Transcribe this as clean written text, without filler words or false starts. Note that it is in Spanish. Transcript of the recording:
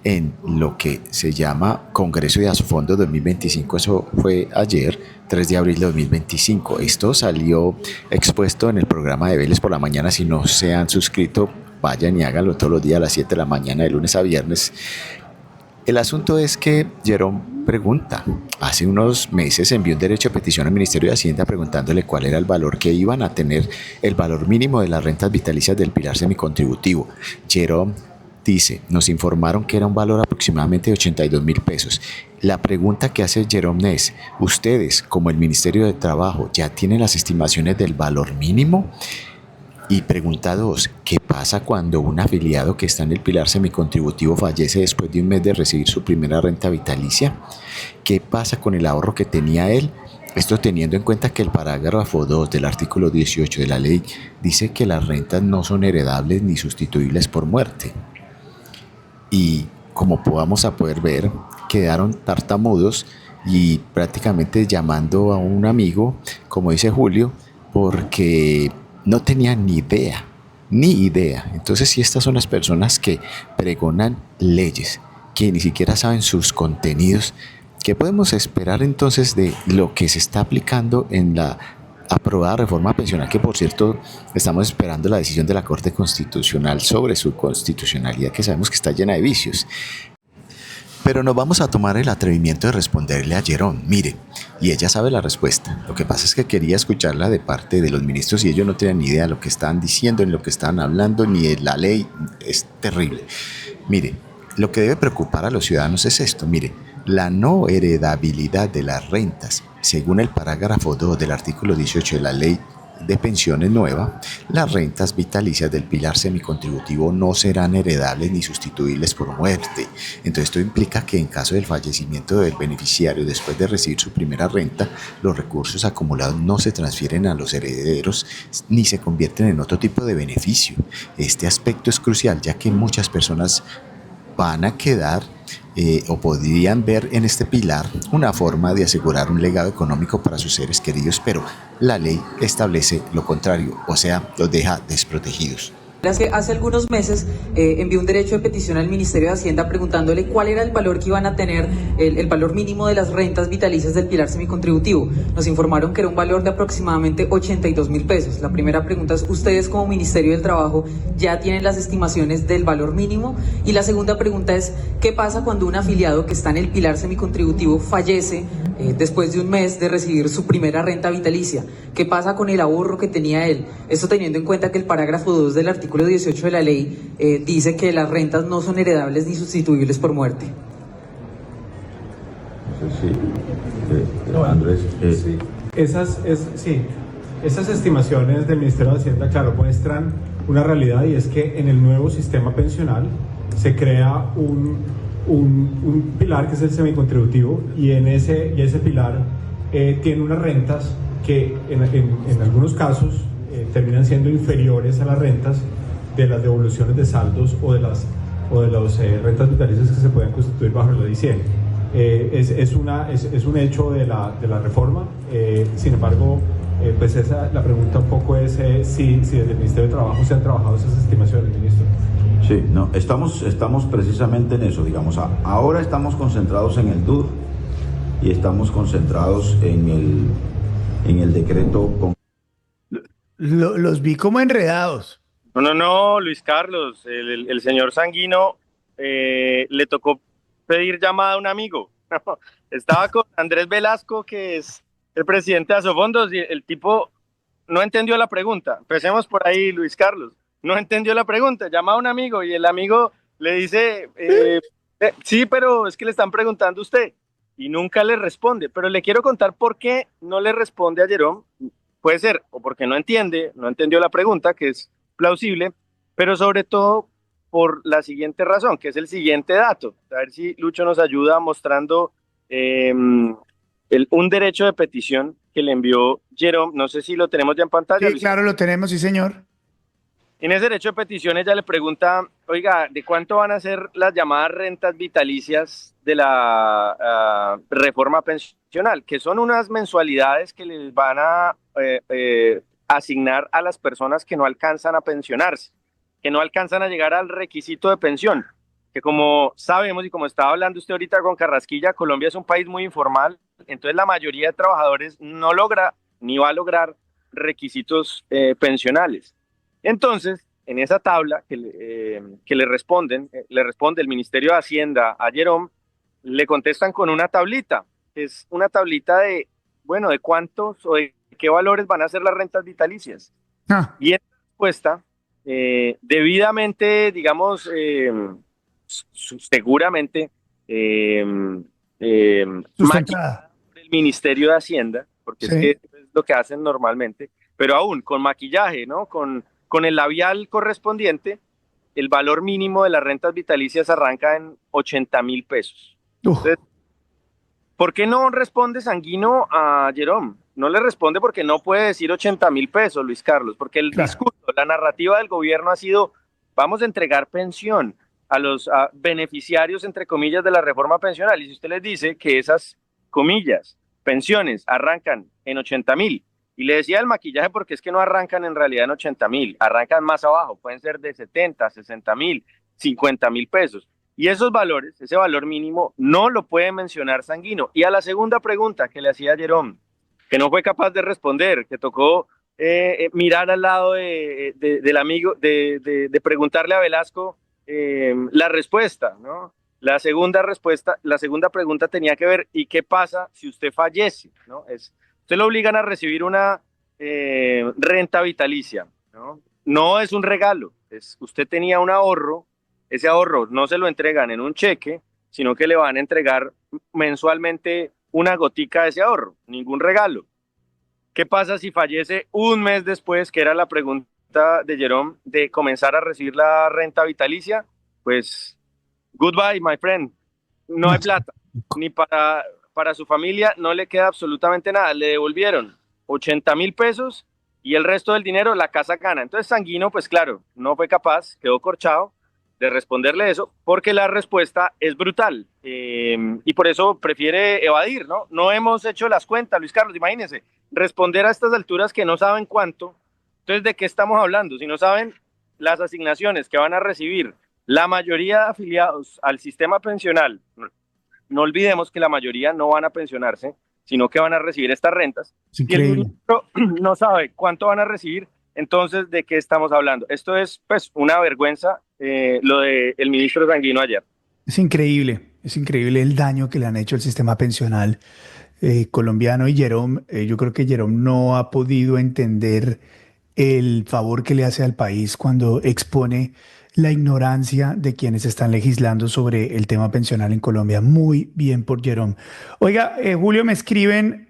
en lo que se llama Congreso de Asofondo 2025, eso fue ayer, 3 de abril de 2025. Esto salió expuesto en el programa de Vélez por la mañana. Si no se han suscrito, vayan y háganlo todos los días a las 7 de la mañana, de lunes a viernes. El asunto es que Jerome pregunta, hace unos meses envió un derecho de petición al Ministerio de Hacienda preguntándole cuál era el valor que iban a tener, el valor mínimo de las rentas vitalicias del pilar semicontributivo. Jerome dice, nos informaron que era un valor aproximadamente de 82.000 pesos. La pregunta que hace Jerome es, ¿ustedes, como el Ministerio de Trabajo, ya tienen las estimaciones del valor mínimo? Y pregunta 2, ¿qué pasa cuando un afiliado que está en el pilar semicontributivo fallece después de un mes de recibir su primera renta vitalicia? ¿Qué pasa con el ahorro que tenía él? Esto teniendo en cuenta que el parágrafo 2 del artículo 18 de la ley dice que las rentas no son heredables ni sustituibles por muerte. Y como vamos a poder ver, quedaron tartamudos y prácticamente llamando a un amigo, como dice Julio, porque no tenían ni idea, ni idea. Entonces, si estas son las personas que pregonan leyes, que ni siquiera saben sus contenidos, ¿qué podemos esperar entonces de lo que se está aplicando en la aprobada reforma pensional? Que por cierto, estamos esperando la decisión de la Corte Constitucional sobre su constitucionalidad, que sabemos que está llena de vicios. Pero nos vamos a tomar el atrevimiento de responderle a Jerome, mire, y ella sabe la respuesta. Lo que pasa es que quería escucharla de parte de los ministros y ellos no tenían ni idea de lo que estaban diciendo, ni lo que estaban hablando, ni de la ley. Es terrible. Mire, lo que debe preocupar a los ciudadanos es esto, mire, la no heredabilidad de las rentas. Según el parágrafo 2 del artículo 18 de la ley de pensiones nueva, las rentas vitalicias del pilar semicontributivo no serán heredables ni sustituibles por muerte. Entonces esto implica que en caso del fallecimiento del beneficiario después de recibir su primera renta, los recursos acumulados no se transfieren a los herederos ni se convierten en otro tipo de beneficio. Este aspecto es crucial, ya que muchas personas van a quedar o podrían ver en este pilar una forma de asegurar un legado económico para sus seres queridos, pero la ley establece lo contrario, o sea, los deja desprotegidos. Hace algunos meses envió un derecho de petición al Ministerio de Hacienda preguntándole cuál era el valor que iban a tener, el valor mínimo de las rentas vitalicias del pilar semicontributivo. Nos informaron que era un valor de aproximadamente 82.000 pesos. La primera pregunta es, ¿ustedes como Ministerio del Trabajo ya tienen las estimaciones del valor mínimo? Y la segunda pregunta es, ¿qué pasa cuando un afiliado que está en el pilar semicontributivo fallece después de un mes de recibir su primera renta vitalicia? ¿Qué pasa con el ahorro que tenía él? Esto teniendo en cuenta que el parágrafo 2 del artículo 18 de la ley dice que las rentas no son heredables ni sustituibles por muerte. Sí, Andrés. Sí. Esas estimaciones del Ministerio de Hacienda, claro, muestran una realidad, y es que en el nuevo sistema pensional se crea un pilar que es el semicontributivo, y ese pilar tiene unas rentas que en algunos casos terminan siendo inferiores a las rentas de las devoluciones de saldos o de las rentas vitalicias que se pueden constituir bajo la ley 100. Es un hecho de la reforma. Sin embargo, pues la pregunta un poco es si desde el Ministerio de Trabajo se han trabajado esas estimaciones, ministro. Sí, no, estamos precisamente en eso, digamos. Ahora estamos concentrados en el DUR y estamos concentrados en el decreto. Los vi como enredados. No, Luis Carlos, el señor Sanguino le tocó pedir llamada a un amigo. Estaba con Andrés Velasco, que es el presidente de Asofondos, y el tipo no entendió la pregunta. Empecemos por ahí, Luis Carlos. No entendió la pregunta, llama a un amigo y el amigo le dice, sí, pero es que le están preguntando a usted, y nunca le responde. Pero le quiero contar por qué no le responde a Jerome. Puede ser o porque no entendió la pregunta, que es plausible, pero sobre todo por la siguiente razón, que es el siguiente dato. A ver si Lucho nos ayuda mostrando un derecho de petición que le envió Jerome. No sé si lo tenemos ya en pantalla. Sí, claro, lo tenemos, sí, señor. En ese derecho de petición ella le pregunta, oiga, ¿de cuánto van a ser las llamadas rentas vitalicias de la reforma pensional? Que son unas mensualidades que les van a asignar a las personas que no alcanzan a pensionarse, que no alcanzan a llegar al requisito de pensión. que como sabemos y como estaba hablando usted ahorita con Carrasquilla, Colombia es un país muy informal, entonces la mayoría de trabajadores no logra ni va a lograr requisitos pensionales. Entonces, en esa tabla que le responde el Ministerio de Hacienda a Jerome, le contestan con una tablita, que es una tablita de, bueno, de cuántos o de qué valores van a ser las rentas vitalicias. Ah, Y en la respuesta, debidamente, digamos, seguramente sustentada. por el Ministerio de Hacienda, porque es Sí. que es lo que hacen normalmente, pero aún con maquillaje, ¿no? Con el labial correspondiente, el valor mínimo de las rentas vitalicias arranca en 80.000 pesos. Uf, Entonces, ¿por qué no responde Sanguino a Jerome? No le responde porque no puede decir 80.000 pesos, Luis Carlos, porque el Claro. discurso, la narrativa del gobierno ha sido, vamos a entregar pensión a los beneficiarios, entre comillas, de la reforma pensional. Y si usted les dice que esas, comillas, pensiones arrancan en 80.000, y le decía el maquillaje porque es que no arrancan en realidad en 80.000, arrancan más abajo, pueden ser de 70, 60.000, 50.000 pesos. Y esos valores, ese valor mínimo, no lo puede mencionar Sanguino. Y a la segunda pregunta que le hacía Jerome, que no fue capaz de responder, que tocó mirar al lado del amigo, de preguntarle a Velasco la respuesta, ¿no? La segunda pregunta tenía que ver, ¿y qué pasa si usted fallece? ¿No? Usted lo obligan a recibir una renta vitalicia, ¿no? No es un regalo, usted tenía un ahorro. Ese ahorro no se lo entregan en un cheque, sino que le van a entregar mensualmente una gotica de ese ahorro, ningún regalo. ¿Qué pasa si fallece un mes después, que era la pregunta de Jerome, de comenzar a recibir la renta vitalicia? Pues, goodbye, my friend. No hay plata, ni para su familia no le queda absolutamente nada. Le devolvieron 80.000 pesos y el resto del dinero la casa gana. Entonces Sanguino, pues claro, no fue capaz, quedó corchado de responderle eso, porque la respuesta es brutal y por eso prefiere evadir, ¿no? No hemos hecho las cuentas, Luis Carlos, imagínense, responder a estas alturas que no saben cuánto. Entonces, ¿de qué estamos hablando? Si no saben las asignaciones que van a recibir la mayoría de afiliados al sistema pensional, no olvidemos que la mayoría no van a pensionarse, sino que van a recibir estas rentas. es Y el increíble. ministro no sabe cuánto van a recibir. Entonces, ¿de qué estamos hablando? Esto es, pues, una vergüenza, lo del ministro Sanguino ayer. Es increíble el daño que le han hecho al sistema pensional colombiano y Jerome, yo creo que Jerome no ha podido entender el favor que le hace al país cuando expone la ignorancia de quienes están legislando sobre el tema pensional en Colombia. Muy bien por Jerome. Oiga, Julio, me escriben